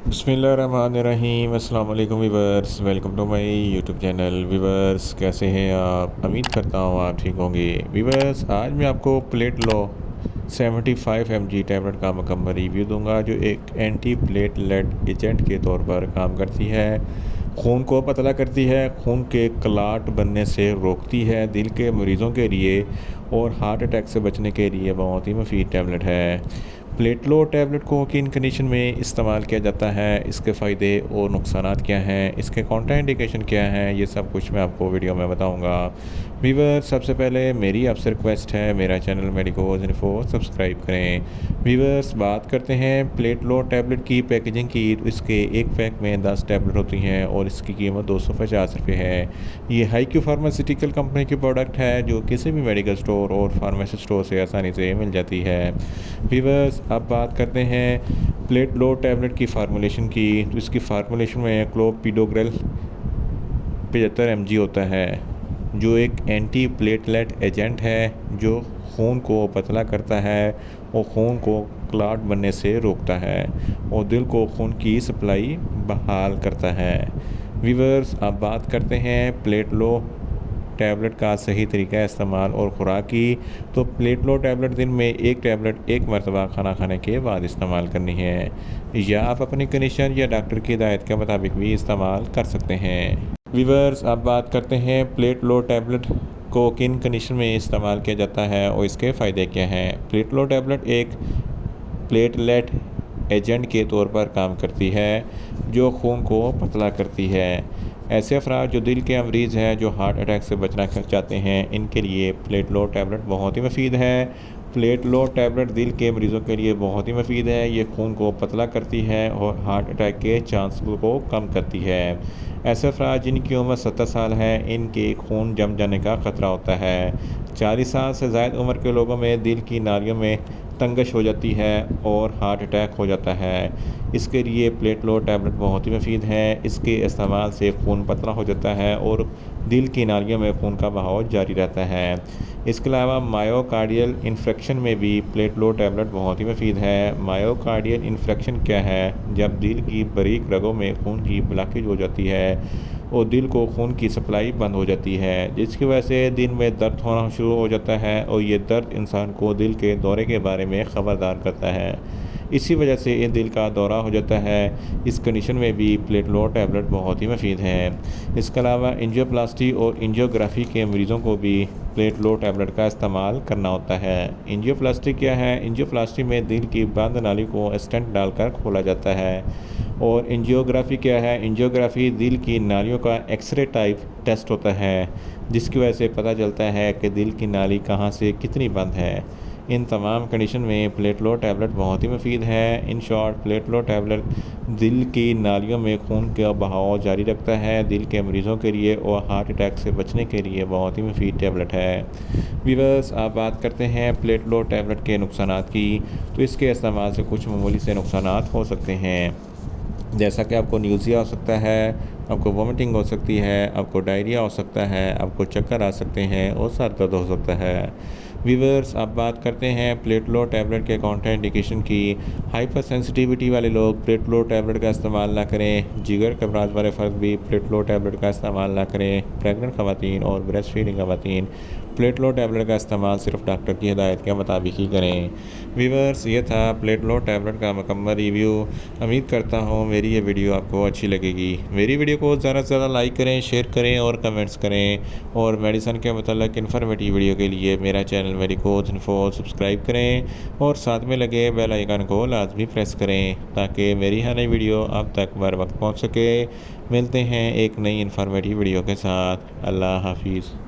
बिस्मिल्लाहिर्रहमानिर्रहीम। अस्सलाम वालेकुम viewers, welcome to my YouTube channel. Viewers कैसे हैं आप? उम्मीद करता हूँ आप ठीक होंगे। वीवर्स आज मैं आपको प्लेट लो 75 mg टैबलेट का मुकम्मल रिव्यू दूंगा, जो एक एंटी प्लेटलेट एजेंट के तौर पर काम करती है। खून को पतला करती है, खून के क्लाट बनने से रोकती है, दिल के मरीज़ों के लिए और हार्ट अटैक से बचने के लिए बहुत ही मुफीद टैबलेट है। प्लेटलो टैबलेट को किन कंडीशन में इस्तेमाल किया जाता है, इसके फ़ायदे और नुकसानात क्या हैं, इसके कॉन्ट्राइंडिकेशन क्या हैं, ये सब कुछ मैं आपको वीडियो में बताऊंगा। वीवर सबसे पहले मेरी आपसे रिक्वेस्ट है, मेरा चैनल मेडिकोज इन्फो सब्सक्राइब करें। वीवर्स बात करते हैं प्लेटलो टैबलेट की पैकेजिंग की, तो इसके एक पैक में 10 टैबलेट होती हैं और इसकी कीमत 250 रुपये है। ये हाईक्यू फार्मास्यूटिकल कंपनी की प्रोडक्ट है, जो किसी भी मेडिकल स्टोर और फार्मेसी स्टोर से आसानी से मिल जाती है। वीवर्स अब बात करते हैं प्लेटलो टैबलेट की फार्मूलेशन की, तो इसकी फार्मूलेशन में क्लोपिडोग्रेल 75 mg होता है, जो एक एंटी प्लेटलेट एजेंट है, जो खून को पतला करता है और खून को क्लाट बनने से रोकता है और दिल को खून की सप्लाई बहाल करता है। वीवर्स अब बात करते हैं प्लेटलो टैबलेट का सही तरीका इस्तेमाल और खुराक की, तो प्लेटलो टैबलेट दिन में एक टैबलेट एक मरतबा खाना खाने के बाद इस्तेमाल करनी है, या आप अपनी कंडीशन या डॉक्टर की हिदायत के मुताबिक भी इस्तेमाल कर सकते हैं। वीवर्स अब बात करते हैं प्लेटलो टैबलेट को किन कंडीशन में इस्तेमाल किया जाता है और इसके फ़ायदे क्या हैं। प्लेटलो टैबलेट एक प्लेटलेट एजेंट के तौर पर काम करती है, जो खून को पतला करती है। ऐसे अफराद जो दिल के मरीज़ हैं, जो हार्ट अटैक से बचना चाहते हैं, इनके लिए प्लेटलो टैबलेट बहुत ही मुफीद है। प्लेटलो टैबलेट दिल के मरीज़ों के लिए बहुत ही मुफीद है। ये खून को पतला करती है और हार्ट अटैक के चांस को कम करती है। ऐसे अफराद जिनकी उम्र 70 साल है, इनके खून जम जाने का ख़तरा होता है। 40 साल से ज़ायद उम्र के लोगों में दिल की नालियों में तंगश हो जाती है और हार्ट अटैक हो जाता है। इसके लिए प्लेटलो टैबलेट बहुत ही मुफीद है। इसके इस्तेमाल से खून पतला हो जाता है और दिल की नालियों में खून का बहाव जारी रहता है। इसके अलावा मायोकार्डियल इन्फेक्शन में भी प्लेटलो टैबलेट बहुत ही मुफीद है। मायोकार्डियल इन्फेक्शन क्या है? जब दिल की बारीक रगों में खून की ब्लॉकेज हो जाती है और दिल को खून की सप्लाई बंद हो जाती है, जिसकी वजह से दिल में दर्द होना शुरू हो जाता है और ये दर्द इंसान को दिल के दौरे के बारे में ख़बरदार करता है। इसी वजह से ये दिल का दौरा हो जाता है। इस कंडीशन में भी प्लेटलो टैबलेट बहुत ही मुफीद है। इसके अलावा एंजियोप्लास्टी और एंजियोग्राफी के मरीज़ों को भी प्लेटलो टैबलेट का इस्तेमाल करना होता है। एंजियोप्लास्टी क्या है? एंजियोप्लास्टी में दिल की बंद नाली को स्टेंट डालकर खोला जाता है। और एंजियोग्राफी क्या है? एंजियोग्राफी दिल की नालियों का एक्सरे टाइप टेस्ट होता है, जिसकी वजह से पता चलता है कि दिल की नाली कहाँ से कितनी बंद है। इन तमाम कंडीशन में प्लेटलो टैबलेट बहुत ही मुफीद है। इन शॉर्ट प्लेटलो टैबलेट दिल की नालियों में खून का बहाव जारी रखता है, दिल के मरीज़ों के लिए और हार्ट अटैक से बचने के लिए बहुत ही मुफीद टैबलेट है। वीवर्स आप बात करते हैं प्लेटलो टैबलेट के नुकसानात की, तो इसके इस्तेमाल से कुछ मामूली से नुकसानात हो सकते हैं, जैसा कि आपको न्यूज़िया हो सकता है, आपको वोमिटिंग हो सकती है, आपको डायरिया हो सकता है, आपको चक्कर आ सकते हैं और सर दर्द हो सकता है। वीवर्स अब बात करते हैं प्लेटलो टैबलेट के कॉन्ट्राइंडिकेशन की। हाइपर सेंसिटिविटी वाले लोग प्लेटलो टैबलेट का इस्तेमाल ना करें। जिगर के अमराज वाले फ़र्द भी प्लेटलो टैबलेट का इस्तेमाल ना करें। प्रेग्नेंट ख़वातीन और ब्रेस्ट फीडिंग ख़वातीन प्लेटलो टैबलेट का इस्तेमाल सिर्फ डॉक्टर की हिदायत के मुताबिक ही करें। वीवर्स ये था प्लेटलो टैबलेट का मुकम्मल रिव्यू। उम्मीद करता हूँ मेरी ये वीडियो आपको अच्छी लगेगी। मेरी वीडियो को ज़्यादा से ज़्यादा लाइक करें, शेयर करें और कमेंट्स करें। और मेडिसिन के मतलब इन्फॉर्मेटिव वीडियो के लिए मेरा चैनल मेडिकोज इन्फो सब्सक्राइब करें और साथ में लगे बेल आइकन को लाजमी प्रेस करें, ताकि मेरी हर नई वीडियो आप तक बर वक्त पहुँच सके। मिलते हैं एक नई इन्फॉर्मेटिव वीडियो के साथ। अल्लाह हाफिज़।